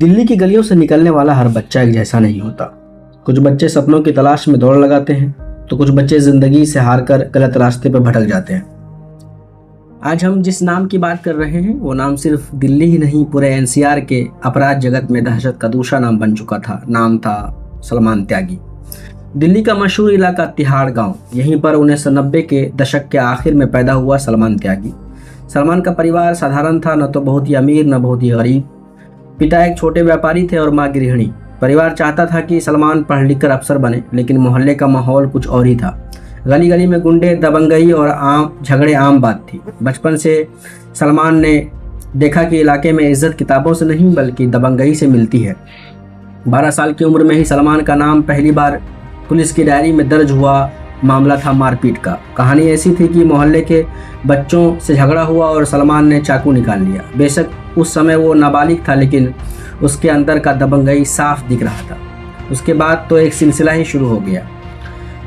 दिल्ली की गलियों से निकलने वाला हर बच्चा एक जैसा नहीं होता। कुछ बच्चे सपनों की तलाश में दौड़ लगाते हैं तो कुछ बच्चे जिंदगी से हारकर गलत रास्ते पर भटक जाते हैं। आज हम जिस नाम की बात कर रहे हैं वो नाम सिर्फ दिल्ली ही नहीं, पूरे एनसीआर के अपराध जगत में दहशत का दूसरा नाम बन चुका था। नाम था सलमान त्यागी। दिल्ली का मशहूर इलाका तिहाड़ गांव, यहीं पर 1990 के दशक के आखिर में पैदा हुआ सलमान त्यागी। सलमान का परिवार साधारण था, न तो बहुत ही अमीर न बहुत ही गरीब। पिता एक छोटे व्यापारी थे और माँ गृहिणी। परिवार चाहता था कि सलमान पढ़ लिख कर अफसर बने, लेकिन मोहल्ले का माहौल कुछ और ही था। गली गली में गुंडे, दबंगई और झगड़े आम बात थी। बचपन से सलमान ने देखा कि इलाके में इज्जत किताबों से नहीं बल्कि दबंगई से मिलती है। 12 साल की उम्र में ही सलमान का नाम पहली बार पुलिस की डायरी में दर्ज हुआ। मामला था मारपीट का। कहानी ऐसी थी कि मोहल्ले के बच्चों से झगड़ा हुआ और सलमान ने चाकू निकाल लिया। बेशक उस समय वो नाबालिग था, लेकिन उसके अंदर का दबंगई साफ दिख रहा था। उसके बाद तो एक सिलसिला ही शुरू हो गया।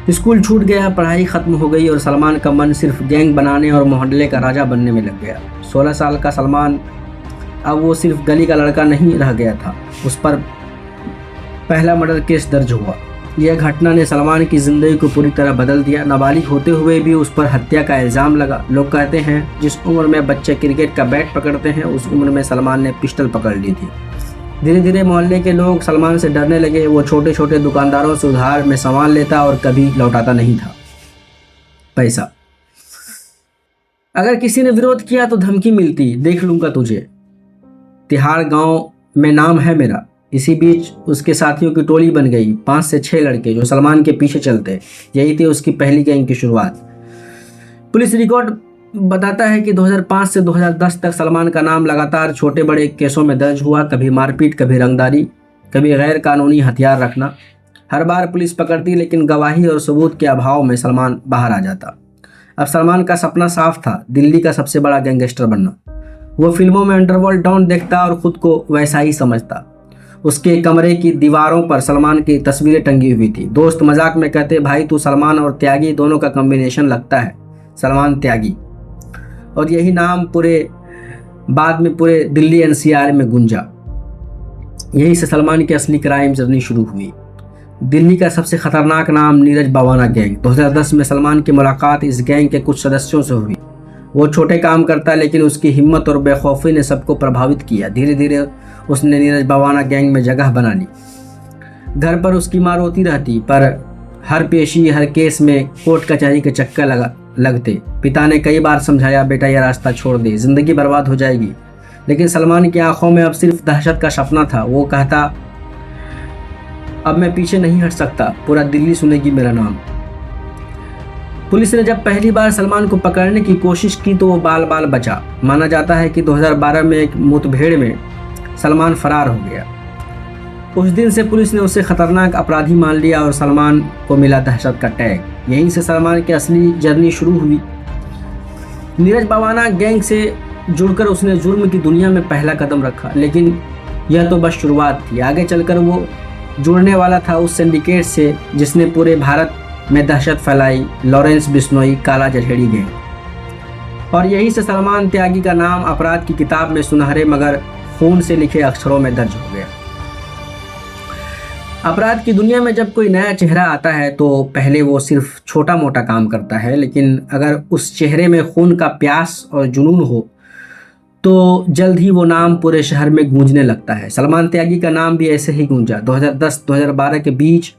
स्कूल छूट गया, पढ़ाई खत्म हो गई और सलमान का मन सिर्फ गैंग बनाने और मोहल्ले का राजा बनने में लग गया। 16 साल का सलमान अब वो सिर्फ गली का लड़का नहीं रह गया था। उस पर पहला मर्डर केस दर्ज हुआ। यह घटना ने सलमान की ज़िंदगी को पूरी तरह बदल दिया। नाबालिग होते हुए भी उस पर हत्या का इल्ज़ाम लगा। लोग कहते हैं जिस उम्र में बच्चे क्रिकेट का बैट पकड़ते हैं उस उम्र में सलमान ने पिस्टल पकड़ ली थी। धीरे धीरे मोहल्ले के लोग सलमान से डरने लगे। वो छोटे छोटे दुकानदारों से उधार में सामान लेता और कभी लौटाता नहीं था। पैसा, अगर किसी ने विरोध किया तो धमकी मिलती, देख लूँगा तुझे, तिहाड़ गाँव में नाम है मेरा। इसी बीच उसके साथियों की टोली बन गई, 5 से 6 लड़के जो सलमान के पीछे चलते। यही थी उसकी पहली गैंग की शुरुआत। पुलिस रिकॉर्ड बताता है कि 2005 से 2010 तक सलमान का नाम लगातार छोटे बड़े केसों में दर्ज हुआ। कभी मारपीट, कभी रंगदारी, कभी गैर कानूनी हथियार रखना। हर बार पुलिस पकड़ती, लेकिन गवाही और सबूत के अभाव में सलमान बाहर आ जाता। अब सलमान का सपना साफ था, दिल्ली का सबसे बड़ा गैंगस्टर बनना। वो फिल्मों में अंडरवर्ल्ड डॉन देखता और खुद को वैसा ही समझता। उसके कमरे की दीवारों पर सलमान की तस्वीरें टंगी हुई थी। दोस्त मजाक में कहते, भाई तू सलमान और त्यागी दोनों का कॉम्बिनेशन लगता है, सलमान त्यागी। और यही नाम बाद में पूरे दिल्ली एनसीआर में गूंजा। यहीं से सलमान की असली क्राइम जर्नी शुरू हुई। दिल्ली का सबसे खतरनाक नाम नीरज बावाना गैंग। 2010 में सलमान की मुलाकात इस गैंग के कुछ सदस्यों से हुई। वो छोटे काम करता, लेकिन उसकी हिम्मत और बेखौफी ने सबको प्रभावित किया। धीरे धीरे उसने नीरज बावाना गैंग में जगह बना ली। घर पर उसकी माँ रोती रहती, पर हर पेशी, हर केस में कोर्ट कचहरी के चक्कर लगते। पिता ने कई बार समझाया, बेटा यह रास्ता छोड़ दे, जिंदगी बर्बाद हो जाएगी। लेकिन सलमान की आंखों में अब सिर्फ दहशत का सपना था। वो कहता, अब मैं पीछे नहीं हट सकता, पूरा दिल्ली सुनेगी मेरा नाम। पुलिस ने जब पहली बार सलमान को पकड़ने की कोशिश की तो वो बाल बाल बचा। माना जाता है कि 2012 में एक मुठभेड़ में सलमान फरार हो गया। उस दिन से पुलिस ने उसे खतरनाक अपराधी मान लिया और सलमान को मिला दहशत का टैग। यहीं से सलमान की असली जर्नी शुरू हुई। नीरज बावाना गैंग से जुड़कर उसने जुर्म की दुनिया में पहला कदम रखा, लेकिन यह तो बस शुरुआत थी। आगे चलकर वो जुड़ने वाला था उस सिंडिकेट से जिसने पूरे भारत में दहशत फैलाई, लॉरेंस बिश्नोई काला जरहेड़ी गैंग। और यहीं से सलमान त्यागी का नाम अपराध की किताब में सुनहरे मगर खून से लिखे अक्षरों में दर्ज हो गया। अपराध की दुनिया में जब कोई नया चेहरा आता है तो पहले वो सिर्फ छोटा मोटा काम करता है, लेकिन अगर उस चेहरे में खून का प्यास और जुनून हो तो जल्द ही वो नाम पूरे शहर में गूंजने लगता है। सलमान त्यागी का नाम भी ऐसे ही गूंजा। 2010-2012 के बीच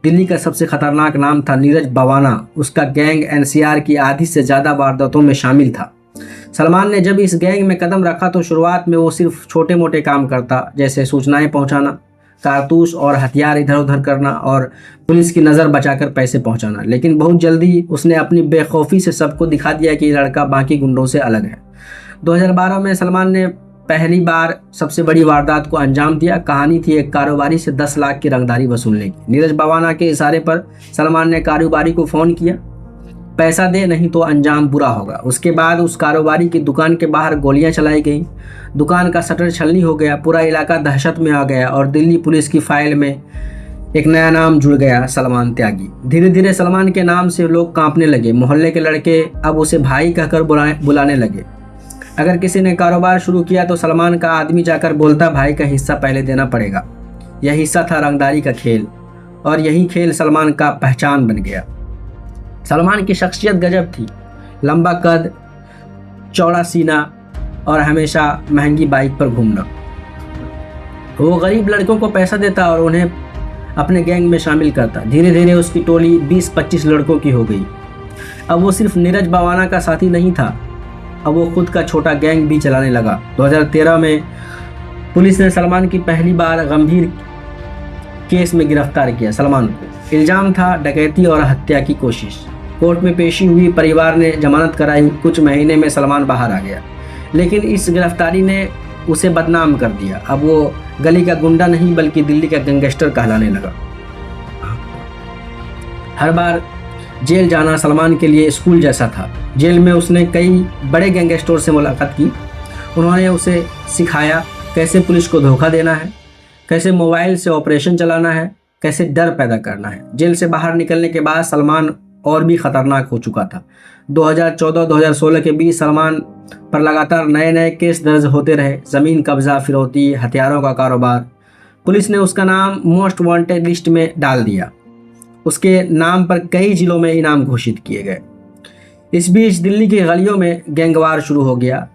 दिल्ली का सबसे खतरनाक नाम था नीरज बावाना। उसका गैंग एनसीआर की आधी से ज़्यादा वारदातों में शामिल था। सलमान ने जब इस गैंग में कदम रखा तो शुरुआत में वो सिर्फ छोटे मोटे काम करता, जैसे सूचनाएं पहुंचाना, कारतूस और हथियार इधर उधर करना और पुलिस की नज़र बचाकर पैसे पहुंचाना। लेकिन बहुत जल्दी उसने अपनी बेखौफी से सबको दिखा दिया कि ये लड़का बाकी गुंडों से अलग है। 2012 में सलमान ने पहली बार सबसे बड़ी वारदात को अंजाम दिया। कहानी थी एक कारोबारी से 10 लाख की रंगदारी वसूलने की। नीरज बावाना के इशारे पर सलमान ने कारोबारी को फ़ोन किया, पैसा दे नहीं तो अंजाम बुरा होगा। उसके बाद उस कारोबारी की दुकान के बाहर गोलियां चलाई गईं। दुकान का शटर छलनी हो गया, पूरा इलाका दहशत में आ गया और दिल्ली पुलिस की फाइल में एक नया नाम जुड़ गया, सलमान त्यागी। धीरे धीरे सलमान के नाम से लोग कांपने लगे। मोहल्ले के लड़के अब उसे भाई कहकर बुलाने लगे। अगर किसी ने कारोबार शुरू किया तो सलमान का आदमी जाकर बोलता, भाई का हिस्सा पहले देना पड़ेगा। यह हिस्सा था रंगदारी का खेल, और यही खेल सलमान का पहचान बन गया। सलमान की शख्सियत गजब थी। लंबा कद, चौड़ा सीना और हमेशा महंगी बाइक पर घूमना। वो गरीब लड़कों को पैसा देता और उन्हें अपने गैंग में शामिल करता। धीरे धीरे उसकी टोली 20-25 लड़कों की हो गई। अब वो सिर्फ नीरज बावाना का साथी नहीं था, अब वो खुद का छोटा गैंग भी चलाने लगा। 2013 में पुलिस ने सलमान की पहली बार गंभीर केस में गिरफ्तार किया। सलमान को इल्ज़ाम था डकैती और हत्या की कोशिश। कोर्ट में पेशी हुई, परिवार ने जमानत कराई। कुछ महीने में सलमान बाहर आ गया, लेकिन इस गिरफ्तारी ने उसे बदनाम कर दिया। अब वो गली का गुंडा नहीं बल्कि दिल्ली का गैंगस्टर कहलाने लगा। हर बार जेल जाना सलमान के लिए स्कूल जैसा था। जेल में उसने कई बड़े गैंगस्टरों से मुलाकात की। उन्होंने उसे सिखाया कैसे पुलिस को धोखा देना है, कैसे मोबाइल से ऑपरेशन चलाना है, कैसे डर पैदा करना है। जेल से बाहर निकलने के बाद सलमान और भी खतरनाक हो चुका था। 2014-2016 के बीच सलमान पर लगातार नए नए केस दर्ज होते रहे। ज़मीन कब्जा, फिरौती, हथियारों का कारोबार। पुलिस ने उसका नाम मोस्ट वांटेड लिस्ट में डाल दिया। उसके नाम पर कई जिलों में इनाम घोषित किए गए। इस बीच दिल्ली की गलियों में गैंगवार शुरू हो गया।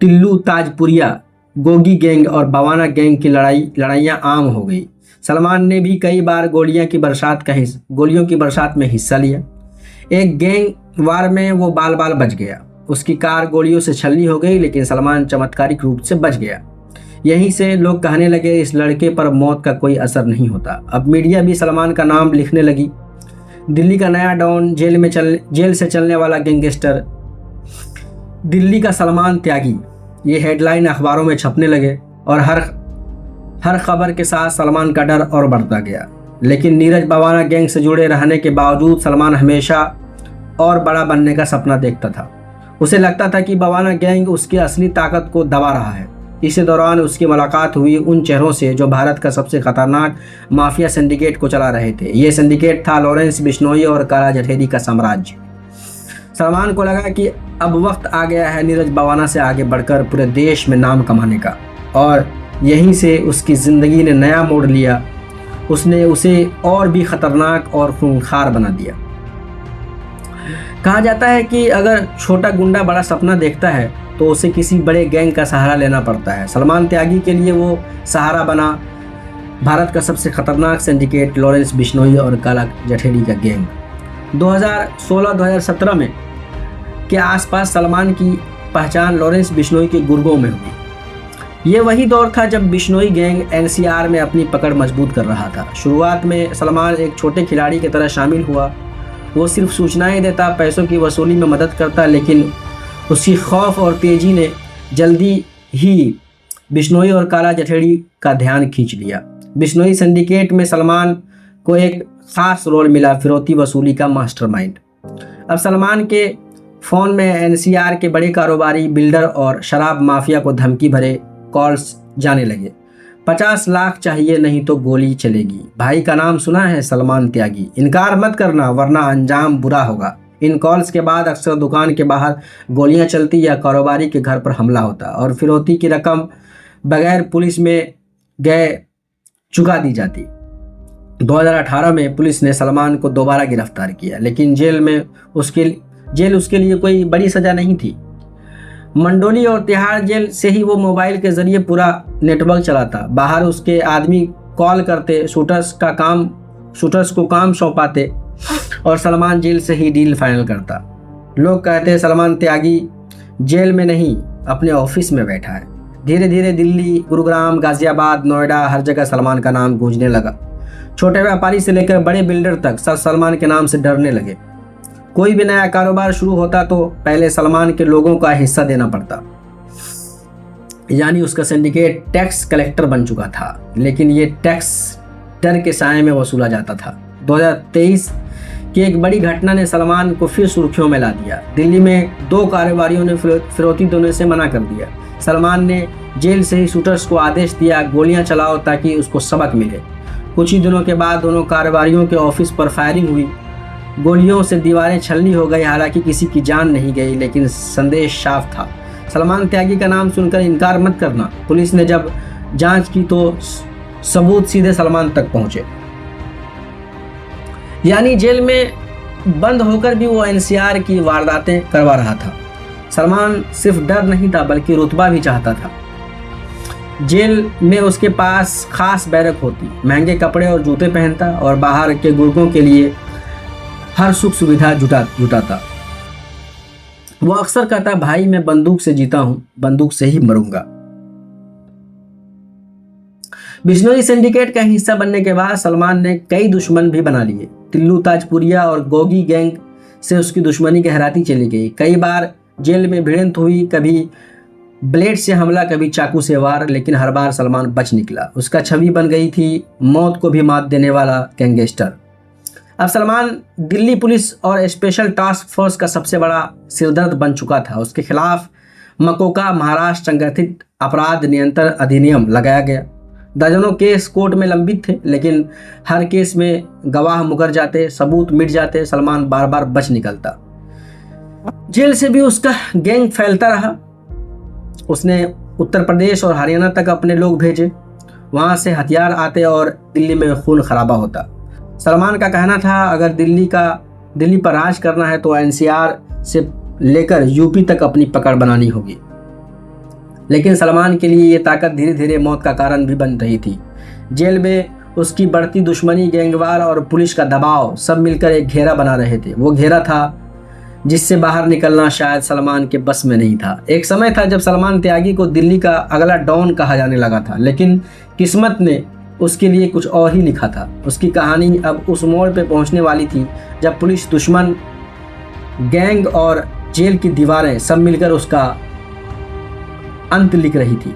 टिल्लू, ताजपुरिया, गोगी गैंग और बवाना गैंग की लड़ाइयाँ आम हो गई। सलमान ने भी कई बार गोलियों की बरसात में हिस्सा लिया। एक गैंग वार में वो बाल बाल बच गया। उसकी कार गोलियों से छलनी हो गई, लेकिन सलमान चमत्कारिक रूप से बच गया। यहीं से लोग कहने लगे इस लड़के पर मौत का कोई असर नहीं होता। अब मीडिया भी सलमान का नाम लिखने लगी। दिल्ली का नया डॉन, जेल से चलने वाला गैंगस्टर, दिल्ली का सलमान त्यागी, ये हेडलाइन अखबारों में छपने लगे और हर खबर के साथ सलमान का डर और बढ़ता गया। लेकिन नीरज बावाना गैंग से जुड़े रहने के बावजूद सलमान हमेशा और बड़ा बनने का सपना देखता था। उसे लगता था कि बावाना गैंग उसकी असली ताकत को दबा रहा है। इसी दौरान उसकी मुलाकात हुई उन चेहरों से जो भारत का सबसे खतरनाक माफिया सिंडिकेट को चला रहे थे। ये सिंडिकेट था लॉरेंस बिश्नोई और काला जठेरी का साम्राज्य। सलमान को लगा कि अब वक्त आ गया है नीरज बावाना से आगे बढ़कर पूरे देश में नाम कमाने का, और यहीं से उसकी ज़िंदगी ने नया मोड़ लिया। उसने उसे और भी खतरनाक और खूंखार बना दिया। कहा जाता है कि अगर छोटा गुंडा बड़ा सपना देखता है तो उसे किसी बड़े गैंग का सहारा लेना पड़ता है। सलमान त्यागी के लिए वो सहारा बना भारत का सबसे खतरनाक सिंडिकेट लॉरेंस बिश्नोई और काला जठेरी का गैंग। 2016-2017 में के आसपास सलमान की पहचान लॉरेंस बिश्नोई के गुर्गों में हुई। ये वही दौर था जब बिश्नोई गैंग एनसीआर में अपनी पकड़ मजबूत कर रहा था। शुरुआत में सलमान एक छोटे खिलाड़ी की तरह शामिल हुआ। वो सिर्फ सूचनाएं देता, पैसों की वसूली में मदद करता, लेकिन उसकी खौफ और तेजी ने जल्दी ही बिश्नोई और काला जठेरी का ध्यान खींच लिया। बिश्नोई सिंडिकेट में सलमान को एक खास रोल मिला, फिरौती वसूली का मास्टरमाइंड। अब सलमान के फ़ोन में एनसीआर के बड़े कारोबारी, बिल्डर और शराब माफिया को धमकी भरे कॉल्स जाने लगे। 50 लाख चाहिए नहीं तो गोली चलेगी। भाई का नाम सुना है? सलमान त्यागी। इनकार मत करना वरना अंजाम बुरा होगा। इन कॉल्स के बाद अक्सर दुकान के बाहर गोलियां चलती या कारोबारी के घर पर हमला होता और फिरौती की रकम बगैर पुलिस में गए चुका दी जाती। 2018 में पुलिस ने सलमान को दोबारा गिरफ्तार किया, लेकिन जेल उसके लिए कोई बड़ी सज़ा नहीं थी। मंडोली और तिहाड़ जेल से ही वो मोबाइल के ज़रिए पूरा नेटवर्क चलाता। बाहर उसके आदमी कॉल करते, शूटर्स को काम सौंपाते और सलमान जेल से ही डील फाइनल करता। लोग कहते सलमान त्यागी जेल में नहीं अपने ऑफिस में बैठा है। धीरे धीरे दिल्ली, गुरुग्राम, गाजियाबाद, नोएडा, हर जगह सलमान का नाम गूंजने लगा। छोटे व्यापारी से लेकर बड़े बिल्डर तक सब सलमान के नाम से डरने लगे। कोई भी नया कारोबार शुरू होता तो पहले सलमान के लोगों का हिस्सा देना पड़ता, यानी उसका सिंडिकेट टैक्स कलेक्टर बन चुका था। लेकिन ये टैक्स डर के साए में वसूला जाता था। 2023 की एक बड़ी घटना ने सलमान को फिर सुर्खियों में ला दिया। दिल्ली में 2 कारोबारियों ने फिरौती देने से मना कर दिया। सलमान ने जेल से ही शूटर्स को आदेश दिया, गोलियां चलाओ ताकि उसको सबक मिले। कुछ ही दिनों के बाद दोनों कारोबारियों के ऑफिस पर फायरिंग हुई। गोलियों से दीवारें छलनी हो गई। हालांकि किसी की जान नहीं गई, लेकिन संदेश साफ था, सलमान त्यागी का नाम सुनकर इनकार मत करना। पुलिस ने जब जांच की तो सबूत सीधे सलमान तक पहुंचे। यानी जेल में बंद होकर भी वो एनसीआर की वारदातें करवा रहा था। सलमान सिर्फ डर नहीं था बल्कि रुतबा भी चाहता था। जेल में उसके पास खास बैरक होती, महंगे कपड़े और जूते पहनता और बाहर के गुर्गों के लिए हर सुख सुविधा जुटाता। वो अक्सर कहता, भाई मैं बंदूक से जीता हूं, बंदूक से ही मरूंगा। बिश्नोई सिंडिकेट का हिस्सा बनने के बाद सलमान ने कई दुश्मन भी बना लिए। टिल्लू ताजपुरिया और गोगी गैंग से उसकी दुश्मनी गहराती चली गई। कई बार जेल में भिड़ंत हुई, कभी ब्लेड से हमला, कभी चाकू से वार, लेकिन हर बार सलमान बच निकला। उसका छवि बन गई थी मौत को भी मात देने वाला गैंगस्टर। अब सलमान दिल्ली पुलिस और स्पेशल टास्क फोर्स का सबसे बड़ा सिरदर्द बन चुका था। उसके खिलाफ मकोका महाराष्ट्र संगठित अपराध नियंत्रण अधिनियम लगाया गया। दर्जनों केस कोर्ट में लंबित थे, लेकिन हर केस में गवाह मुकर जाते, सबूत मिट जाते। सलमान बार बार बच निकलता। जेल से भी उसका गैंग फैलता रहा। उसने उत्तर प्रदेश और हरियाणा तक अपने लोग भेजे। वहां से हथियार आते और दिल्ली में खून खराबा होता। सलमान का कहना था, अगर दिल्ली पर राज करना है तो एनसीआर से लेकर यूपी तक अपनी पकड़ बनानी होगी। लेकिन सलमान के लिए ये ताकत धीरे धीरे मौत का कारण भी बन रही थी। जेल में उसकी बढ़ती दुश्मनी, गैंगवार और पुलिस का दबाव सब मिलकर एक घेरा बना रहे थे। वो घेरा था जिससे बाहर निकलना शायद सलमान के बस में नहीं था। एक समय था जब सलमान त्यागी को दिल्ली का अगला डॉन कहा जाने लगा था, लेकिन किस्मत ने उसके लिए कुछ और ही लिखा था। उसकी कहानी अब उस मोड़ पे पहुंचने वाली थी जब पुलिस, दुश्मन, गैंग और जेल की दीवारें सब मिलकर उसका अंत लिख रही थी।